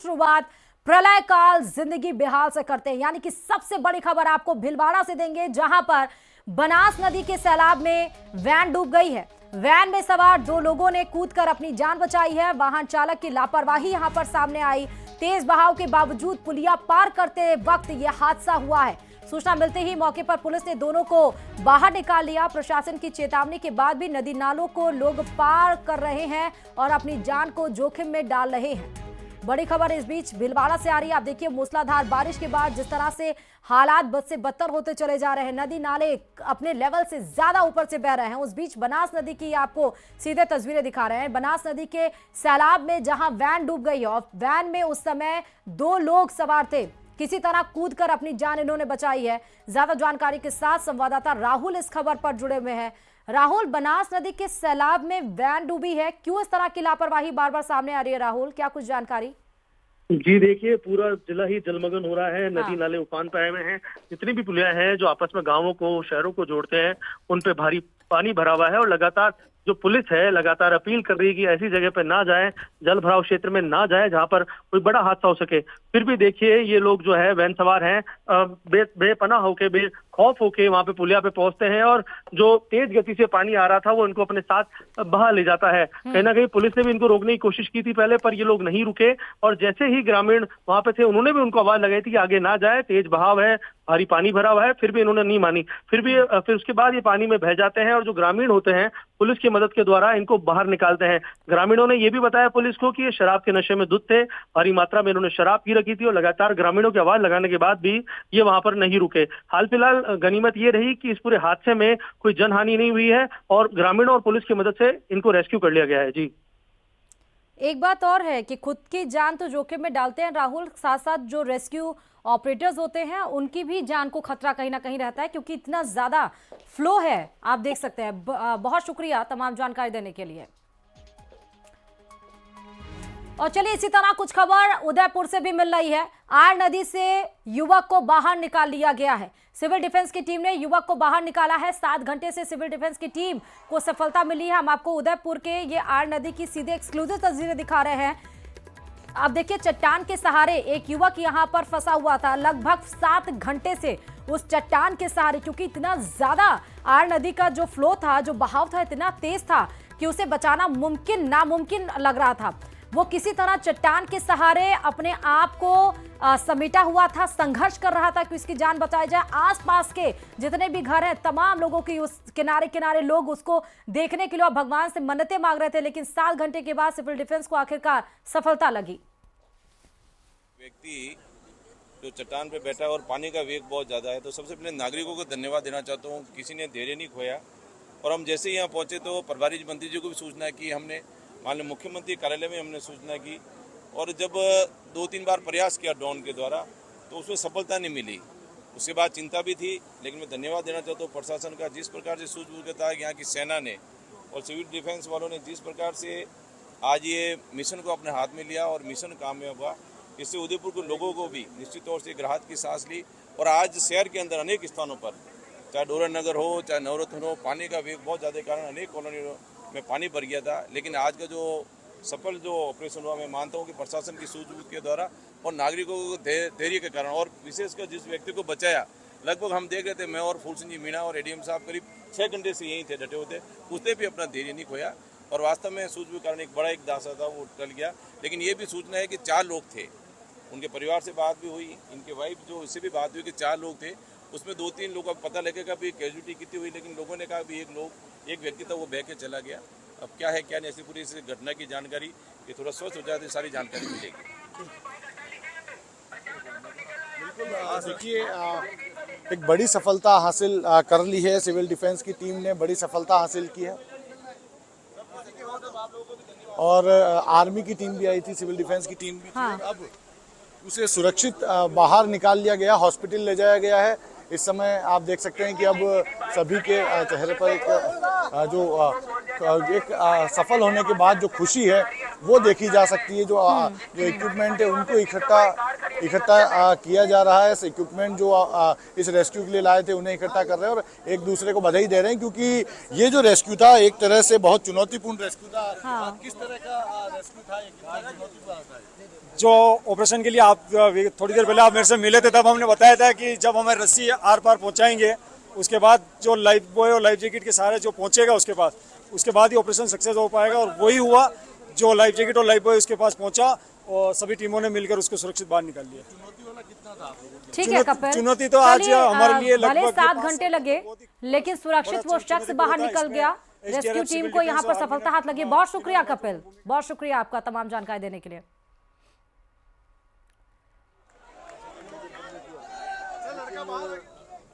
शुरुआत प्रलय काल जिंदगी बेहाल से करते हैं, यानी कि सबसे बड़ी खबर आपको भीलवाड़ा से देंगे, जहां पर बनास नदी के सैलाब में वैन डूब गई है। वैन में सवार 2 लोगों ने कूदकर अपनी जान बचाई है। वाहन चालक की लापरवाही यहां पर सामने आई। तेज बहाव के बावजूद पुलिया पार करते वक्त यह हादसा हुआ है। सूचना मिलते ही मौके पर पुलिस ने दोनों को बाहर निकाल लिया। प्रशासन की चेतावनी के बाद भी नदी नालों को लोग पार कर रहे हैं और अपनी जान को जोखिम में डाल रहे हैं। बड़ी खबर इस बीच भीलवाड़ा से आ रही है। आप देखिए, मूसलाधार बारिश के बाद जिस तरह से हालात बद से बदतर होते चले जा रहे हैं, नदी नाले अपने लेवल से ज्यादा ऊपर से बह रहे हैं। उस बीच बनास नदी की आपको सीधे तस्वीरें दिखा रहे हैं। बनास नदी के सैलाब में जहां वैन डूब गई है और वैन में उस समय 2 लोग सवार थे, किसी तरह कूदकर अपनी जान इन्होंने बचाई है। ज्यादा जानकारी के साथ संवाददाता राहुल इस खबर पर जुड़े हुए हैं। राहुल, बनास नदी के सैलाब में वैन डूबी है, क्यों इस तरह की लापरवाही बार बार सामने आ रही है? राहुल, क्या कुछ जानकारी? जी देखिए, पूरा जिला ही जलमग्न हो रहा है। नदी हाँ। नाले उफान पे आए हुए हैं। जितनी भी पुलिया हैं जो आपस में गांवों को, शहरों को जोड़ते हैं, उन पे भारी पानी भरा हुआ है और लगातार जो पुलिस है लगातार अपील कर रही है कि ऐसी जगह पे ना जाएं, जल भराव क्षेत्र में ना जाएं जहां पर कोई बड़ा हादसा हो सके। फिर भी देखिए, ये लोग जो है वैन सवार हैं, बेपनाह होके, बेखौफ होके वहां पे पुलिया पे पहुंचते हैं और जो तेज गति से पानी आ रहा था वो इनको अपने साथ बहा ले जाता है। कहीं ना कहीं पुलिस ने भी इनको रोकने की कोशिश की थी पहले, पर ये लोग नहीं रुके और जैसे ही ग्रामीण वहां पे थे उन्होंने भी उनको आवाज लगाई थी कि आगे ना जाए, तेज बहाव है, भारी पानी भरा हुआ है, फिर भी इन्होंने नहीं मानी। फिर उसके बाद ये पानी में बह जाते हैं और जो ग्रामीण होते हैं पुलिस की मदद के द्वारा इनको बाहर निकालते हैं। ग्रामीणों ने ये भी बताया पुलिस को कि ये शराब के नशे में धुत थे, भारी मात्रा में इन्होंने शराब पी रखी थी और लगातार ग्रामीणों की आवाज लगाने के बाद भी ये वहां पर नहीं रुके। हाल फिलहाल गनीमत ये रही कि इस पूरे हादसे में कोई जनहानि नहीं हुई है और ग्रामीणों और पुलिस की मदद से इनको रेस्क्यू कर लिया गया है। जी, एक बात और है कि खुद की जान तो जोखिम में डालते हैं राहुल, साथ साथ जो रेस्क्यू ऑपरेटर्स होते हैं उनकी भी जान को खतरा कहीं ना कहीं रहता है, क्योंकि इतना ज्यादा फ्लो है। आप देख सकते हैं। बहुत शुक्रिया तमाम जानकारी देने के लिए। और चलिए, इसी तरह कुछ खबर उदयपुर से भी मिल रही है। आर नदी से युवक को बाहर निकाल लिया गया है। सिविल डिफेंस की टीम ने युवक को बाहर निकाला है। 7 घंटे से सिविल डिफेंस की टीम को सफलता मिली है। हम आपको उदयपुर के ये आर नदी की सीधे एक्सक्लूसिव तस्वीरें दिखा रहे हैं। आप देखिए, चट्टान के सहारे एक युवक यहां पर फंसा हुआ था। लगभग 7 घंटे से उस चट्टान के सहारे, क्योंकि इतना ज्यादा आर नदी का जो फ्लो था, जो बहाव था, इतना तेज था कि उसे बचाना मुमकिन नामुमकिन लग रहा था। वो किसी तरह चट्टान के सहारे अपने आप को समेटा हुआ था, संघर्ष कर रहा था कि उसकी जान बचाई जाए। आसपास के जितने भी घर हैं, तमाम लोगों की उस किनारे किनारे लोग उसको देखने के लिए और भगवान से मन्नतें मांग रहे थे, लेकिन 7 घंटे के बाद सिविल डिफेंस को आखिरकार सफलता लगी। व्यक्ति जो चट्टान पे बैठा है और पानी का वेग बहुत ज़्यादा है, तो सबसे पहले नागरिकों को धन्यवाद देना चाहता हूँ। किसी ने धैर्य नहीं खोया और हम जैसे ही यहाँ पहुँचे तो प्रभारी मंत्री जी को भी सूचना की, हमने माननीय मुख्यमंत्री कार्यालय में हमने सूचना की और जब 2-3 बार प्रयास किया ड्रोन के द्वारा तो उसमें सफलता नहीं मिली। उसके बाद चिंता भी थी, लेकिन मैं धन्यवाद देना चाहता हूँ प्रशासन का, जिस प्रकार से सूझबूझ के तहत यहाँ की सेना ने और सिविल डिफेंस वालों ने जिस प्रकार से आज ये मिशन को अपने हाथ में लिया और मिशन कामयाब हुआ। इससे उदयपुर के लोगों को भी निश्चित तौर से एक राहत की सांस ली और आज शहर के अंदर अनेक स्थानों पर, चाहे डोरन नगर हो, चाहे नवरत्न हो, पानी का वेग बहुत ज़्यादा कारण अनेक कॉलोनियों में पानी भर गया था। लेकिन आज का जो सफल जो ऑपरेशन हुआ, मैं मानता हूँ कि प्रशासन की सूझबूझ के द्वारा और नागरिकों को धैर्य के कारण और विशेषकर जिस व्यक्ति को बचाया, लगभग हम देख रहे थे, मैं और फूल सिंह जी मीणा और एडीएम साहब करीब 6 घंटे से यहीं थे, डटे होते, उसने भी अपना धैर्य नहीं खोया और वास्तव में सूझबूझ कारण एक बड़ा एक दासा था वो टल गया। लेकिन ये भी सूचना है कि 4 लोग थे, उनके परिवार से बात भी हुई, इनके वाइफ जो इससे भी बात हुई कि 4 लोग थे, उसमें 2-3 लोग का पता लगेगा भी कैजुअलिटी कितनी हुई, लेकिन लोगों ने कहा भी एक व्यक्ति था वो बह के चला गया। अब क्या है क्या नहीं, ऐसी पूरी इस घटना की जानकारी ये थोड़ा स्वस्थ हो जाए तो सारी जानकारी मिलेगी। बिल्कुल, देखिए, एक बड़ी सफलता हासिल कर ली है। सिविल डिफेंस की टीम ने बड़ी सफलता हासिल की है और आर्मी की टीम भी आई थी, सिविल डिफेंस की टीम भी थी। अब उसे सुरक्षित बाहर निकाल लिया गया, हॉस्पिटल ले जाया गया है। इस समय आप देख सकते हैं कि अब सभी के चेहरे पर एक सफल होने के बाद जो खुशी है वो देखी जा सकती है। जो इक्विपमेंट है उनको इकट्ठा इकट्ठा किया जा रहा है। इक्विपमेंट जो इस रेस्क्यू के लिए लाए थे उन्हें इकट्ठा कर रहे हैं और एक दूसरे को बधाई दे रहे हैं, क्योंकि ये जो रेस्क्यू था एक तरह से बहुत चुनौतीपूर्ण रेस्क्यू था। हाँ। किस तरह का रेस्क्यू था, चुनौतीपूर्ण था? जो ऑपरेशन के लिए आप थोड़ी देर पहले आप मेरे से मिले थे, तब हमने बताया था कि जब हमें रस्सी आर पार पहुंचाएंगे, उसके बाद जो लाइफ बॉय और लाइफ जैकेट के सहारे जो पहुंचेगा उसके बाद ही ऑपरेशन सक्सेस हो पाएगा। और वही हुआ, जो लाइफ जैकेट और लाइफ बॉय उसके पास पहुंचा और सभी टीमों ने मिलकर उसको सुरक्षित बाहर निकाल लिया। ठीक है कपिल, चुनौती तो आज चलिए, हमारे लिए भले लगभग 7 घंटे लगे, लेकिन सुरक्षित वो शख्स बाहर निकल गया। रेस्क्यू टीम को यहाँ पर सफलता हाथ लगी। बहुत शुक्रिया कपिल, बहुत शुक्रिया आपका तमाम जानकारी देने के लिए।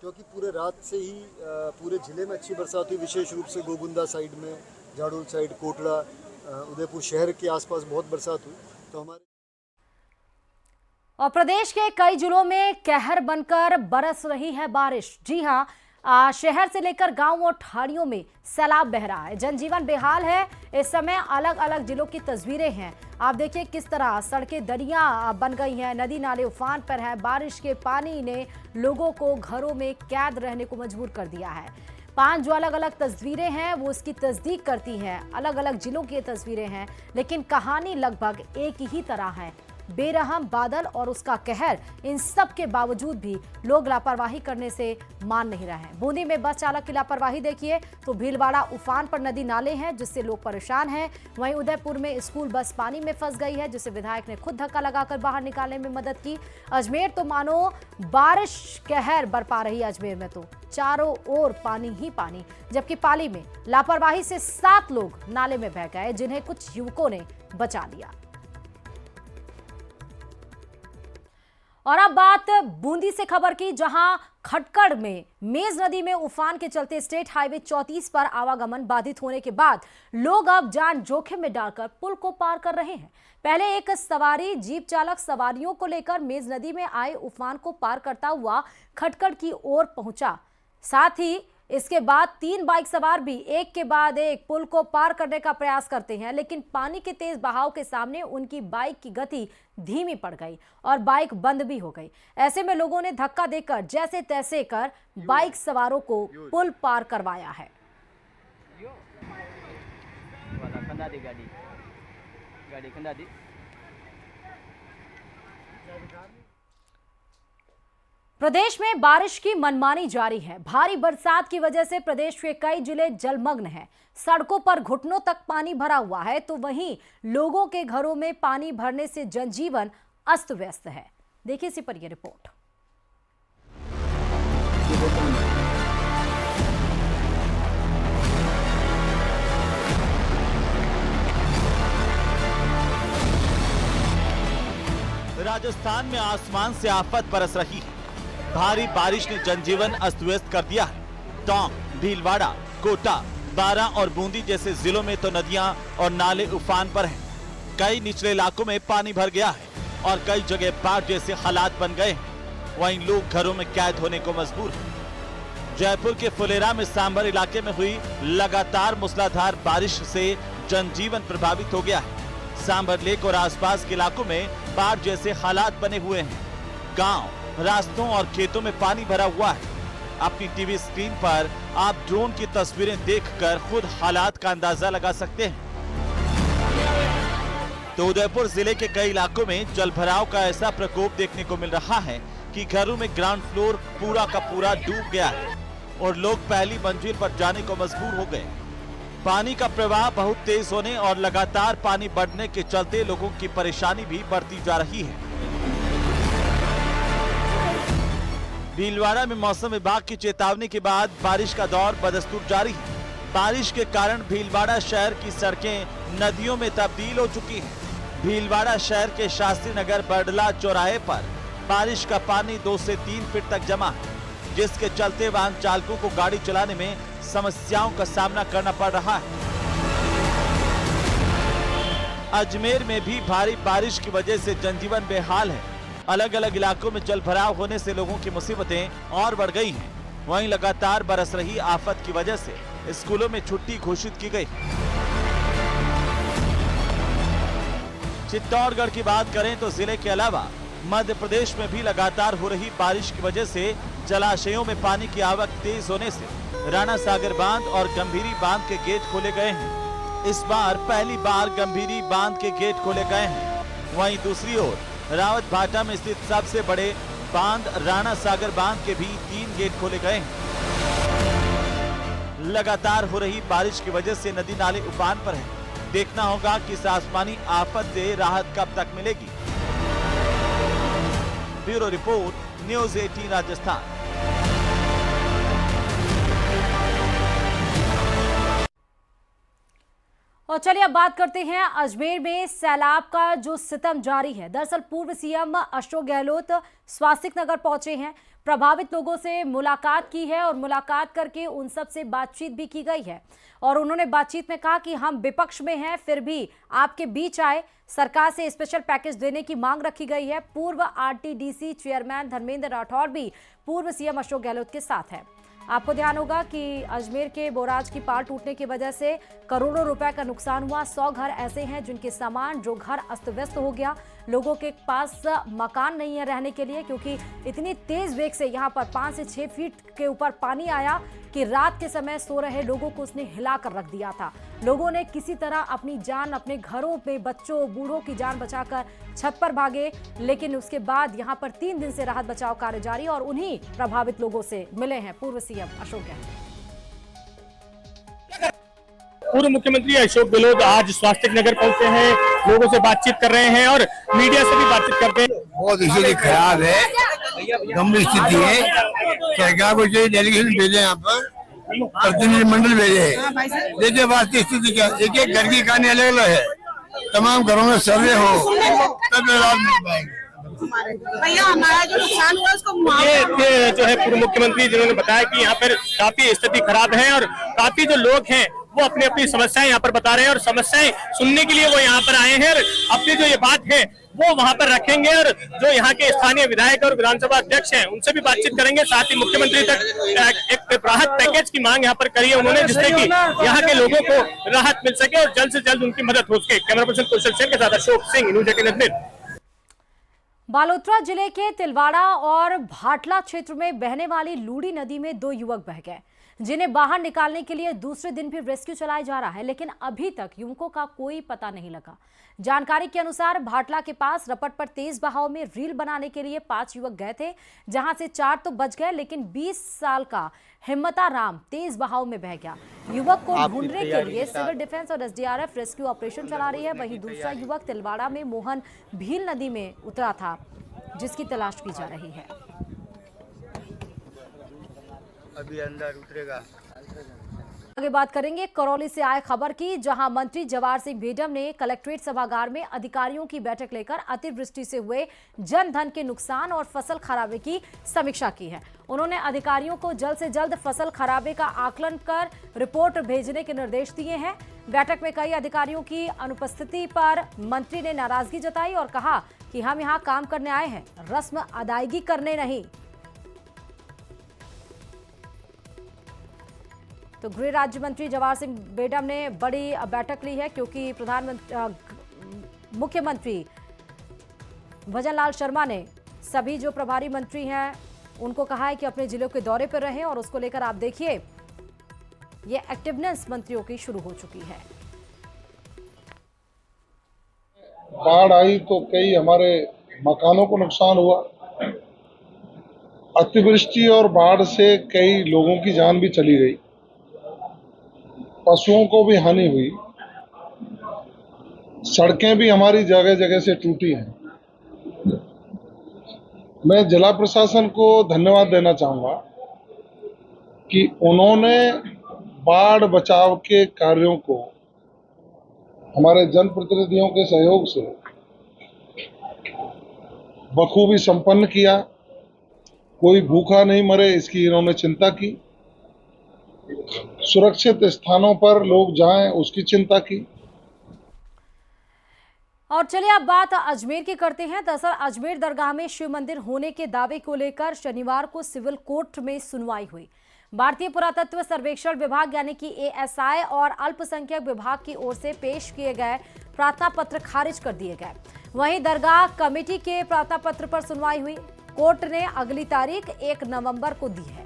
क्योंकि पूरे रात से ही पूरे जिले में अच्छी बरसात हुई, विशेष रूप से गोगुंदा साइड में, झाड़ोल साइड, कोटड़ा, उदयपुर शहर के आसपास बहुत बरसात हुई। तो हमारे और प्रदेश के कई जिलों में कहर बनकर बरस रही है बारिश। जी हां, शहर से लेकर गांव और ठाड़ियों में सैलाब बह रहा है, जनजीवन बेहाल है। इस समय अलग अलग जिलों की तस्वीरें हैं। आप देखिए किस तरह सड़कें दरिया बन गई हैं, नदी नाले उफान पर हैं। बारिश के पानी ने लोगों को घरों में कैद रहने को मजबूर कर दिया है। 5 जो अलग अलग तस्वीरें हैं वो इसकी तस्दीक करती हैं। अलग अलग जिलों की तस्वीरें हैं, लेकिन कहानी लगभग एक ही तरह है। बेरहम बादल और उसका कहर, इन सब के बावजूद भी लोग लापरवाही करने से मान नहीं रहे हैं। बूंदी में बस चालक की लापरवाही देखिए तो भीलवाड़ा उफान पर नदी नाले हैं जिससे लोग परेशान हैं। वहीं उदयपुर में स्कूल बस पानी में फंस गई है, जिसे विधायक ने खुद धक्का लगाकर बाहर निकालने में मदद की। अजमेर तो मानो बारिश कहर बरपा रही। अजमेर में तो चारों ओर पानी ही पानी, जबकि पाली में लापरवाही से 7 लोग नाले में बह गए, जिन्हें कुछ युवकों ने बचा लिया। और अब बात बूंदी से खबर की, जहां खटकड़ में मेज नदी में उफान के चलते स्टेट हाईवे 34 पर आवागमन बाधित होने के बाद लोग अब जान जोखिम में डालकर पुल को पार कर रहे हैं। पहले एक सवारी जीप चालक सवारियों को लेकर मेज नदी में आए उफान को पार करता हुआ खटकड़ की ओर पहुंचा। साथ ही इसके बाद 3 बाइक सवार भी एक के बाद एक पुल को पार करने का प्रयास करते हैं, लेकिन पानी के तेज बहाव के सामने उनकी बाइक की गति धीमी पड़ गई और बाइक बंद भी हो गई। ऐसे में लोगों ने धक्का देकर जैसे तैसे कर बाइक सवारों को पुल पार करवाया है। प्रदेश में बारिश की मनमानी जारी है। भारी बरसात की वजह से प्रदेश के कई जिले जलमग्न हैं। सड़कों पर घुटनों तक पानी भरा हुआ है, तो वहीं लोगों के घरों में पानी भरने से जनजीवन अस्त व्यस्त है। देखिए इसी पर यह रिपोर्ट। राजस्थान में आसमान से आफत बरस रही है। भारी बारिश ने जनजीवन अस्त व्यस्त कर दिया है। टोंक, भीलवाड़ा, कोटा, बारां और बूंदी जैसे जिलों में तो नदियां और नाले उफान पर हैं। कई निचले इलाकों में पानी भर गया है और कई जगह बाढ़ जैसे हालात बन गए हैं। वहीं लोग घरों में कैद होने को मजबूर हैं। जयपुर के फुलेरा में सांभर इलाके में हुई लगातार मूसलाधार बारिश से जनजीवन प्रभावित हो गया है। सांभर लेक और आसपास के इलाकों में बाढ़ जैसे हालात बने हुए हैं। गांव, रास्तों और खेतों में पानी भरा हुआ है। अपनी टीवी स्क्रीन पर आप ड्रोन की तस्वीरें देखकर खुद हालात का अंदाजा लगा सकते हैं। तो उदयपुर जिले के कई इलाकों में जलभराव का ऐसा प्रकोप देखने को मिल रहा है कि घरों में ग्राउंड फ्लोर पूरा का पूरा डूब गया है और लोग पहली मंजिल पर जाने को मजबूर हो गए। पानी का प्रवाह बहुत तेज होने और लगातार पानी बढ़ने के चलते लोगों की परेशानी भी बढ़ती जा रही है। भीलवाड़ा में मौसम विभाग की चेतावनी के बाद बारिश का दौर बदस्तूर जारी है। बारिश के कारण भीलवाड़ा शहर की सड़कें नदियों में तब्दील हो चुकी हैं। भीलवाड़ा शहर के शास्त्री नगर बरडला चौराहे पर बारिश का पानी 2 से 3 फीट तक जमा है, जिसके चलते वाहन चालकों को गाड़ी चलाने में समस्याओं का सामना करना पड़ रहा है। अजमेर में भी भारी बारिश की वजह से जनजीवन बेहाल है। अलग अलग इलाकों में जलभराव होने से लोगों की मुसीबतें और बढ़ गई हैं। वहीं लगातार बरस रही आफत की वजह से स्कूलों में छुट्टी घोषित की गई। चित्तौड़गढ़ की बात करें तो जिले के अलावा मध्य प्रदेश में भी लगातार हो रही बारिश की वजह से जलाशयों में पानी की आवक तेज होने से राणा सागर बांध और गंभीरी बांध के गेट खोले गए हैं। इस बार पहली बार गंभीरी बांध के गेट खोले गए हैं। वहीं दूसरी ओर रावत भाटा में स्थित सबसे बड़े बांध राणा सागर बांध के भी 3 गेट खोले गए हैं। लगातार हो रही बारिश की वजह से नदी नाले उफान पर हैं। देखना होगा कि इस आसमानी आफत से राहत कब तक मिलेगी। Bureau report, news 18 Rajasthan. और चलिए अब बात करते हैं अजमेर में सैलाब का जो सितम जारी है। दरअसल पूर्व सीएम अशोक गहलोत स्वास्तिक नगर पहुंचे हैं, प्रभावित लोगों से मुलाकात की है और मुलाकात करके उन सब से बातचीत भी की गई है। और उन्होंने बातचीत में कहा कि हम विपक्ष में हैं फिर भी आपके बीच आए, सरकार से स्पेशल पैकेज देने की मांग रखी गई है। पूर्व आरटीडीसी चेयरमैन धर्मेंद्र राठौर भी पूर्व सीएम अशोक गहलोत के साथ है। आपको ध्यान होगा कि अजमेर के बोराज की पाल टूटने की वजह से करोड़ों रुपए का नुकसान हुआ। 100 घर ऐसे हैं जिनके सामान जो घर अस्त व्यस्त हो गया। लोगों के पास मकान नहीं है रहने के लिए, क्योंकि इतनी तेज वेग से यहाँ पर 5 से 6 फीट के ऊपर पानी आया कि रात के समय सो रहे लोगों को उसने हिला कर रख दिया था। लोगों ने किसी तरह अपनी जान, अपने घरों में बच्चों बूढ़ों की जान बचाकर छत पर भागे, लेकिन उसके बाद यहाँ पर 3 दिन से राहत बचाव कार्य जारी और उन्हीं प्रभावित लोगों से मिले हैं पूर्व सीएम अशोक गहलोत। पूर्व मुख्यमंत्री अशोक गहलोत आज स्वास्तिक नगर पहुंचे हैं, लोगों से बातचीत कर रहे हैं और मीडिया से भी बातचीत करते हैं। बहुत स्थिति खराब है, गंभीर स्थिति है। सरकार को चाहिए डेलीगेशन भेजे, यहाँ पर प्रतिनिधिमंडल भेजे। देखिए वास्तविक स्थिति क्या, एक एक घर की कहानी अलग अलग है। तमाम घरों में सर्वे हो तब राहत मिल पाएगी। भैया हमारा जो नुकसान हुआ उसको ये जो है पूर्व मुख्यमंत्री जिन्होंने बताया कि यहाँ पर काफी स्थिति खराब है और काफी जो लोग हैं वो अपनी अपनी समस्याएं यहाँ पर बता रहे हैं और समस्याएं सुनने के लिए वो यहाँ पर आए हैं और अपनी जो ये बात है वो वहाँ पर रखेंगे और जो यहाँ के स्थानीय विधायक और विधानसभा अध्यक्ष हैं उनसे भी बातचीत करेंगे। साथ ही मुख्यमंत्री तक एक राहत पैकेज की मांग यहाँ पर करी है उन्होंने, जिससे कि यहाँ के लोगों को राहत मिल सके और जल्द से जल्द उनकी मदद हो सके। कैमरा पर्सन कौशल सेन के साथ अशोक सिंह, न्यूज़ 18 अजमेर। बालोतरा जिले के तिलवाड़ा और भाटला क्षेत्र में बहने वाली लूड़ी नदी में 2 युवक बह गए, जिन्हें बाहर निकालने के लिए दूसरे दिन भी रेस्क्यू चलाया जा रहा है, लेकिन अभी तक युवकों का कोई पता नहीं लगा। जानकारी के अनुसार भाटला के पास रपट पर तेज बहाव में रील बनाने के लिए 5 युवक गए थे, जहां से 4 तो बच गए, लेकिन 20 साल का हिम्मता राम तेज बहाव में बह गया। युवक को ढूंढने के लिए सिविल डिफेंस और एसडीआरएफ रेस्क्यू ऑपरेशन चला रही है। वहीं दूसरा युवक तिलवाड़ा में मोहन भील नदी में उतरा था, जिसकी तलाश की जा रही है। अभी अंदर उतरेगा। आगे बात करेंगे करौली से आए खबर की, जहां मंत्री जवाहर सिंह भेडम ने कलेक्ट्रेट सभागार में अधिकारियों की बैठक लेकर अतिवृष्टि से हुए जन धन के नुकसान और फसल खराबे की समीक्षा की है। उन्होंने अधिकारियों को जल्द से जल्द फसल खराबे का आकलन कर रिपोर्ट भेजने के निर्देश दिए हैं। बैठक में कई अधिकारियों की अनुपस्थिति पर मंत्री ने नाराजगी जताई और कहा कि हम यहाँ काम करने आए हैं, रस्म अदायगी करने नहीं। तो गृह राज्य मंत्री जवाहर सिंह भेडम ने बड़ी बैठक ली है, क्योंकि मुख्यमंत्री भजनलाल शर्मा ने सभी जो प्रभारी मंत्री हैं उनको कहा है कि अपने जिलों के दौरे पर रहें और उसको लेकर आप देखिए ये एक्टिवनेस मंत्रियों की शुरू हो चुकी है। बाढ़ आई तो कई हमारे मकानों को नुकसान हुआ। अतिवृष्टि और बाढ़ से कई लोगों की जान भी चली गई, पशुओं को भी हानि हुई, सड़कें भी हमारी जगह जगह से टूटी हैं। मैं जिला प्रशासन को धन्यवाद देना चाहूँगा कि उन्होंने बाढ़ बचाव के कार्यों को हमारे जनप्रतिनिधियों के सहयोग से बखूबी संपन्न किया। कोई भूखा नहीं मरे, इसकी इन्होंने चिंता की। सुरक्षित स्थानों पर लोग जाएं, उसकी चिंता की। और चलिए अब बात अजमेर की करते हैं। दरअसल अजमेर दरगाह में शिव मंदिर होने के दावे को लेकर शनिवार को सिविल कोर्ट में सुनवाई हुई। भारतीय पुरातत्व सर्वेक्षण विभाग यानी कि एएसआई और अल्पसंख्यक विभाग की ओर से पेश किए गए प्रार्थना पत्र खारिज कर दिए गए। वहीं दरगाह कमेटी के प्रार्थना पत्र पर सुनवाई हुई। कोर्ट ने अगली तारीख 1 नवंबर को दी है।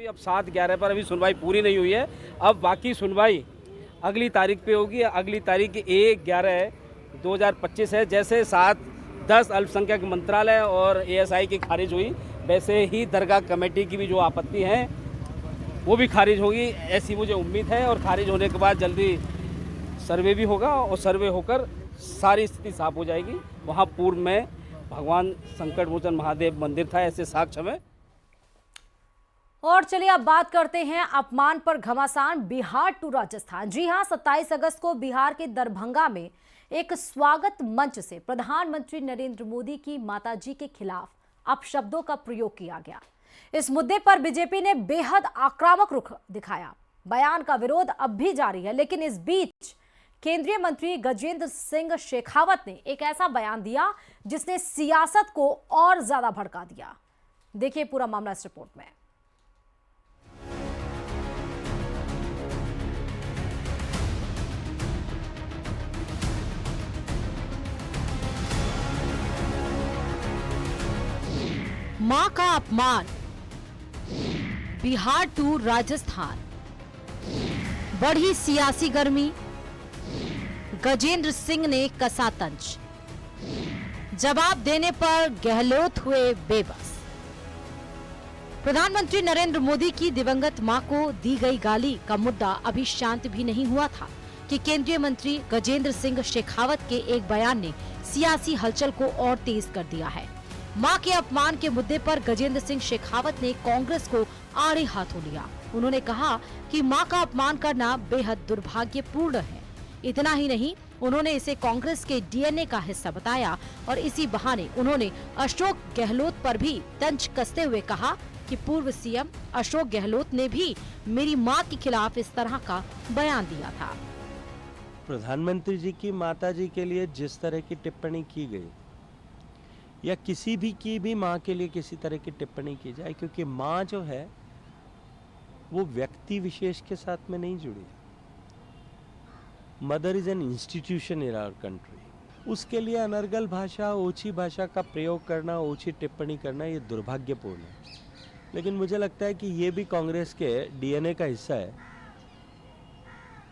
अब 7/11 पर अभी सुनवाई पूरी नहीं हुई है। अब बाकी सुनवाई अगली तारीख पे होगी। अगली तारीख 1/11/2025 है। जैसे 7-10 अल्पसंख्यक मंत्रालय और ASI की खारिज हुई, वैसे ही दरगाह कमेटी की भी जो आपत्ति है वो भी खारिज होगी, ऐसी मुझे उम्मीद है। और खारिज होने के बाद जल्दी सर्वे भी होगा और सर्वे होकर सारी स्थिति साफ हो जाएगी। वहाँ पूर्व में भगवान संकट मोचन महादेव मंदिर था, ऐसे साक्ष्य में। और चलिए अब बात करते हैं अपमान पर घमासान, बिहार टू राजस्थान। जी हां, 27 अगस्त को बिहार के दरभंगा में एक स्वागत मंच से प्रधानमंत्री नरेंद्र मोदी की माताजी के खिलाफ अपशब्दों का प्रयोग किया गया। इस मुद्दे पर बीजेपी ने बेहद आक्रामक रुख दिखाया। बयान का विरोध अब भी जारी है, लेकिन इस बीच केंद्रीय मंत्री गजेंद्र सिंह शेखावत ने एक ऐसा बयान दिया जिसने सियासत को और ज्यादा भड़का दिया। देखिए पूरा मामला इस रिपोर्ट में। मां का अपमान, बिहार टू राजस्थान, बढ़ी सियासी गर्मी, गजेंद्र सिंह ने कसा तंज, जवाब देने पर गहलोत हुए बेबस। प्रधानमंत्री नरेंद्र मोदी की दिवंगत मां को दी गई गाली का मुद्दा अभी शांत भी नहीं हुआ था कि केंद्रीय मंत्री गजेंद्र सिंह शेखावत के एक बयान ने सियासी हलचल को और तेज कर दिया है। मां के अपमान के मुद्दे पर गजेंद्र सिंह शेखावत ने कांग्रेस को आड़े हाथों लिया। उन्होंने कहा कि मां का अपमान करना बेहद दुर्भाग्यपूर्ण है। इतना ही नहीं, उन्होंने इसे कांग्रेस के DNA का हिस्सा बताया और इसी बहाने उन्होंने अशोक गहलोत पर भी तंज कसते हुए कहा कि पूर्व CM अशोक गहलोत ने भी मेरी मां के खिलाफ इस तरह का बयान दिया था। प्रधानमंत्री जी की माताजी के लिए जिस तरह की टिप्पणी की गई या किसी भी की भी माँ के लिए किसी तरह की टिप्पणी की जाए, क्योंकि माँ जो है वो व्यक्ति विशेष के साथ में नहीं जुड़ी। Mother is an institution in our country. उसके लिए अनर्गल भाषा, ओछी भाषा का प्रयोग करना, ओछी टिप्पणी करना, ये दुर्भाग्यपूर्ण है। लेकिन मुझे लगता है कि ये भी कांग्रेस के DNA का हिस्सा है,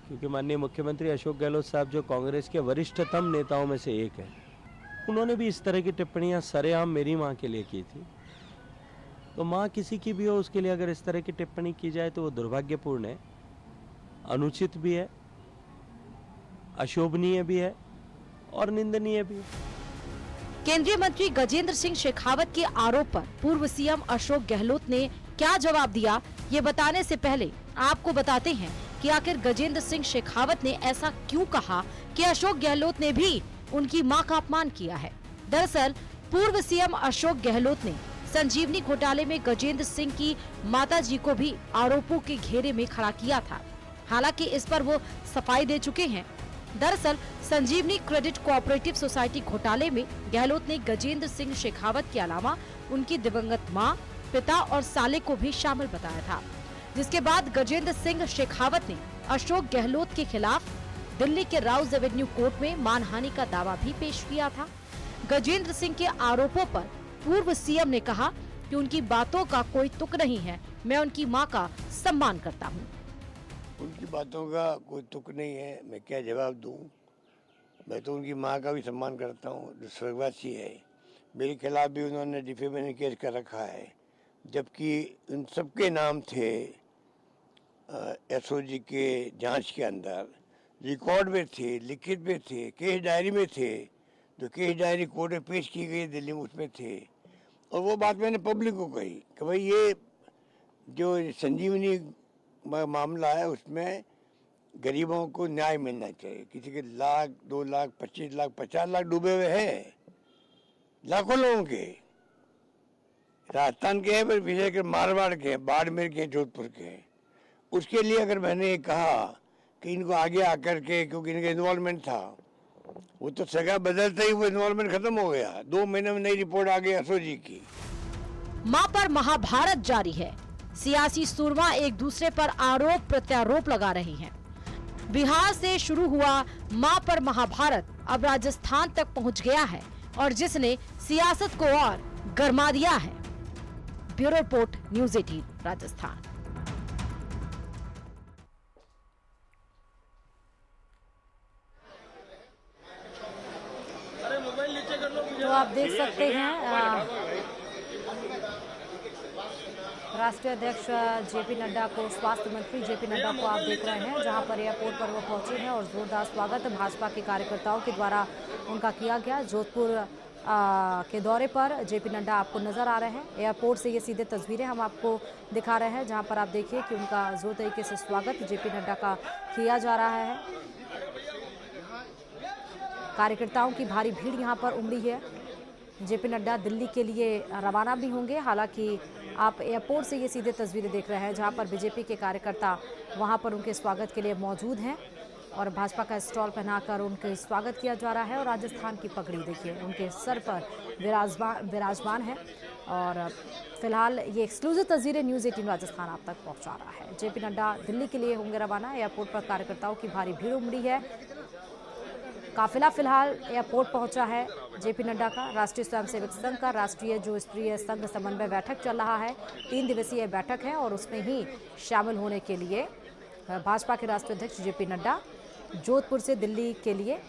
क्योंकि माननीय मुख्यमंत्री अशोक गहलोत साहब जो कांग्रेस के वरिष्ठतम नेताओं में से एक है, उन्होंने भी इस तरह की टिप्पणियां सरेआम मेरी मां के लिए की थी। तो मां किसी की भी हो, उसके लिए अगर इस तरह की टिप्पणी की जाए तो वो दुर्भाग्यपूर्ण है, अनुचित भी है, अशोभनीय भी है और निंदनीय भी है। केंद्रीय मंत्री गजेंद्र सिंह शेखावत के आरोप पर पूर्व CM अशोक गहलोत ने क्या जवाब दिया, ये बताने से पहले आपको बताते हैं कि आखिर गजेंद्र सिंह शेखावत ने ऐसा क्यों कहा कि अशोक गहलोत ने भी उनकी मां का अपमान किया है। दरअसल पूर्व CM अशोक गहलोत ने संजीवनी घोटाले में गजेंद्र सिंह की माताजी को भी आरोपों के घेरे में खड़ा किया था। हालांकि इस पर वो सफाई दे चुके हैं। दरअसल संजीवनी क्रेडिट कोऑपरेटिव सोसाइटी घोटाले में गहलोत ने गजेंद्र सिंह शेखावत के अलावा उनकी दिवंगत मां, पिता और साले को भी शामिल बताया था, जिसके बाद गजेंद्र सिंह शेखावत ने अशोक गहलोत के खिलाफ दिल्ली के राउज एवेन्यू कोर्ट में मानहानि का दावा भी पेश किया था। गजेंद्र सिंह के आरोपों पर पूर्व CM ने कहा कि उनकी बातों का कोई तुक नहीं है, मैं उनकी मां का सम्मान करता हूं। उनकी बातों का कोई तुक नहीं है, मैं क्या जवाब दूं। मैं तो उनकी मां का भी सम्मान करता हूं, जो स्वर्गवासी है। मेरे खिलाफ भी उन्होंने डिफेमेशन केस कर रखा है, जबकि उन सबके नाम थे SOG के जांच के अंदर, रिकॉर्ड में थे, लिखित में थे, केस डायरी में थे। जो केस डायरी कोर्ट में पेश की गई दिल्ली में, उसमें थे। और वो बात मैंने पब्लिक को कही कि भाई ये जो संजीवनी मामला है उसमें गरीबों को न्याय मिलना चाहिए। किसी के 1 लाख, 2 लाख, 25 लाख, 50 लाख डूबे हुए हैं, लाखों लोगों के। राजस्थान के हैं, पर विजय के, मारवाड़ के, बाड़मेर के, जोधपुर के। उसके लिए अगर मैंने कहा कि इनको आगे आकर के, क्योंकि इनका इन्वॉल्वमेंट था, वो तो सगा बदलते ही वो इन्वॉल्वमेंट खत्म हो गया। 2 महीने में नई रिपोर्ट आ गई SOG की। मां पर महाभारत जारी है। सियासी सुरमा एक दूसरे पर आरोप प्रत्यारोप लगा रही हैं। बिहार से शुरू हुआ मां पर महाभारत अब राजस्थान तक पहुंच गया है और जिसने सियासत को और गरमा दिया है। Bureau report, news 18 Rajasthan. तो आप देख सकते हैं राष्ट्रीय अध्यक्ष जेपी नड्डा को, स्वास्थ्य मंत्री जेपी नड्डा को आप देख रहे हैं, जहां पर एयरपोर्ट पर वो पहुंचे हैं और जोरदार स्वागत भाजपा के कार्यकर्ताओं के द्वारा उनका किया गया। जोधपुर के दौरे पर जेपी नड्डा आपको नजर आ रहे हैं। एयरपोर्ट से ये सीधे तस्वीरें हम आपको दिखा रहे हैं, जहां पर आप देखिए कि उनका जोर तरीके से स्वागत जेपी नड्डा का किया जा रहा है। कार्यकर्ताओं की भारी भीड़ यहां पर उमड़ी है। जेपी नड्डा दिल्ली के लिए रवाना भी होंगे। हालांकि आप एयरपोर्ट से ये सीधे तस्वीरें देख रहे हैं, जहां पर बीजेपी के कार्यकर्ता वहां पर उनके स्वागत के लिए मौजूद हैं और भाजपा का स्टॉल पहनाकर उनके स्वागत किया जा रहा है। और राजस्थान की पगड़ी देखिए उनके सर पर विराजमान है। और फिलहाल ये एक्सक्लूसिव तस्वीरें न्यूज़ 18 राजस्थान आप तक पहुंचा रहा है। जेपी नड्डा दिल्ली के लिए होंगे रवाना। एयरपोर्ट पर कार्यकर्ताओं की भारी भीड़ उमड़ी है। काफिला फिलहाल एयरपोर्ट पहुंचा है जेपी नड्डा का। राष्ट्रीय स्वयंसेवक संघ का राष्ट्रीय जो स्तरीय संघ समन्वय बैठक चल रहा है, 3 दिवसीय बैठक है और उसमें ही शामिल होने के लिए भाजपा के राष्ट्रीय अध्यक्ष जेपी नड्डा जोधपुर से दिल्ली के लिए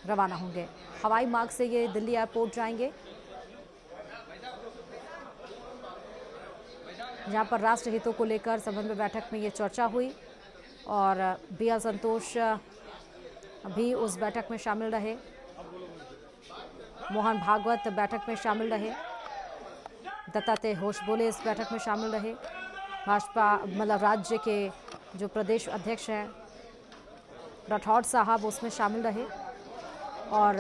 रवाना होंगे। हवाई मार्ग से ये दिल्ली एयरपोर्ट जाएंगे, जहां पर राष्ट्र हितों को लेकर समन्वय बैठक में ये चर्चा हुई और BL संतोष भी उस बैठक में शामिल रहे। मोहन भागवत बैठक में शामिल रहे। दत्तात्रेय होशबोले इस बैठक में शामिल रहे। भाजपा मतलब राज्य के जो प्रदेश अध्यक्ष हैं राठौड़ साहब उसमें शामिल रहे और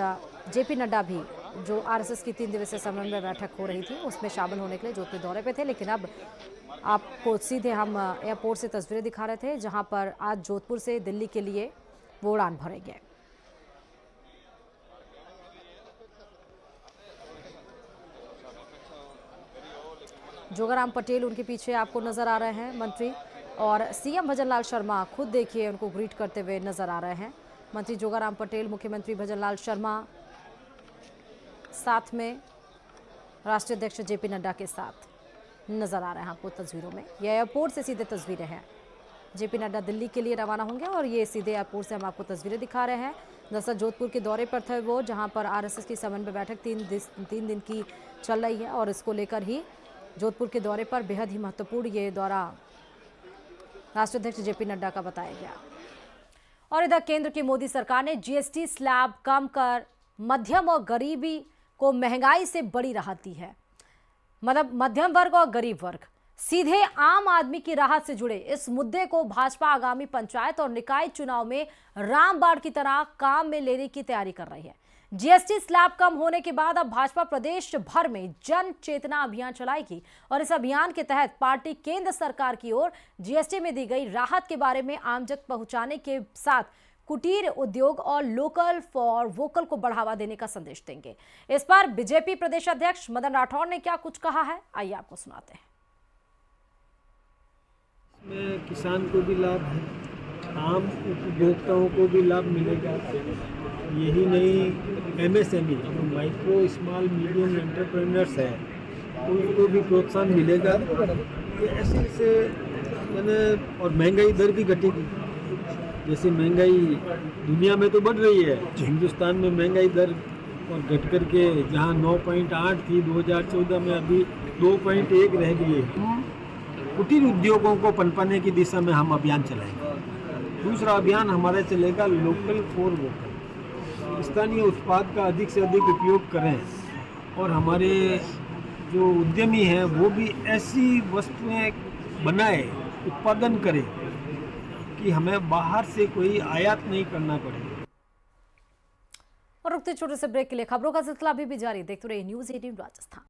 जेपी नड्डा भी जो RSS की 3 दिवसीय समन्वय बैठक हो रही थी उसमें शामिल होने के लिए जोधपुर दौरे पे थे। लेकिन अब आपको सीधे हम एयरपोर्ट से तस्वीरें दिखा रहे थे, जहां पर आज जोधपुर से दिल्ली के लिए वो उड़ान भरेंगे। जोगाराम पटेल उनके पीछे आपको नजर आ रहे हैं, मंत्री, और CM भजनलाल शर्मा खुद देखिए उनको ग्रीट करते हुए नजर आ रहे हैं। मंत्री जोगाराम पटेल, मुख्यमंत्री भजनलाल शर्मा, साथ में राष्ट्रीय अध्यक्ष जेपी नड्डा के साथ नजर आ रहे हैं आपको तस्वीरों में। यह एयरपोर्ट से सीधे तस्वीरें हैं। जेपी नड्डा दिल्ली के लिए रवाना होंगे और ये सीधे एयरपोर्ट से हम आपको तस्वीरें दिखा रहे हैं। दरअसल जोधपुर के दौरे पर थे वो, जहां पर RSS की समन्वय बैठक 3 दिन की चल रही है और इसको लेकर ही जोधपुर के दौरे पर बेहद ही महत्वपूर्ण ये दौरा राष्ट्रीय अध्यक्ष जेपी नड्डा का बताया गया। और इधर केंद्र की मोदी सरकार ने GST स्लैब कम कर मध्यम और गरीबी को महंगाई से बड़ी राहत दी है। मतलब मध्यम वर्ग और गरीब वर्ग सीधे आम आदमी की राहत से जुड़े इस मुद्दे को भाजपा आगामी पंचायत और निकाय चुनाव में रामबाण की तरह काम में लेने की तैयारी कर रही है। GST स्लैब कम होने के बाद अब भाजपा प्रदेश भर में जन चेतना अभियान चलाएगी और इस अभियान के तहत पार्टी केंद्र सरकार की ओर GST में दी गई राहत के बारे में आमजन पहुंचाने के साथ कुटीर उद्योग और लोकल फॉर वोकल को बढ़ावा देने का संदेश देंगे। इस पर बीजेपी प्रदेश अध्यक्ष मदन राठौड़ ने क्या कुछ कहा है, आइए आपको सुनाते हैं। में किसान को भी लाभ है, आम उपभोक्ताओं को भी लाभ मिलेगा। यही नहीं, MSME जो माइक्रो स्मॉल मीडियम एंटरप्रेन्योर्स है उनको भी प्रोत्साहन मिलेगा। ये ऐसे से मैंने, और महंगाई दर भी घटेगी। जैसे महंगाई दुनिया में तो बढ़ रही है, हिंदुस्तान में महंगाई दर और घट कर के जहाँ 9.8 थी 2014 में अभी 2.1 रह गई है। कुटीर उद्योगों को पनपने की दिशा में हम अभियान चलाएंगे। दूसरा अभियान हमारा चलेगा लोकल फॉर वोकल। स्थानीय उत्पाद का अधिक से अधिक उपयोग करें और हमारे जो उद्यमी हैं वो भी ऐसी वस्तुएं बनाए, उत्पादन करें कि हमें बाहर से कोई आयात नहीं करना पड़े। और रुकते छोटे से ब्रेक के लिए खबरों का सिलसिला अभी भी जारी, देखते रहिए न्यूज़ 18 राजस्थान।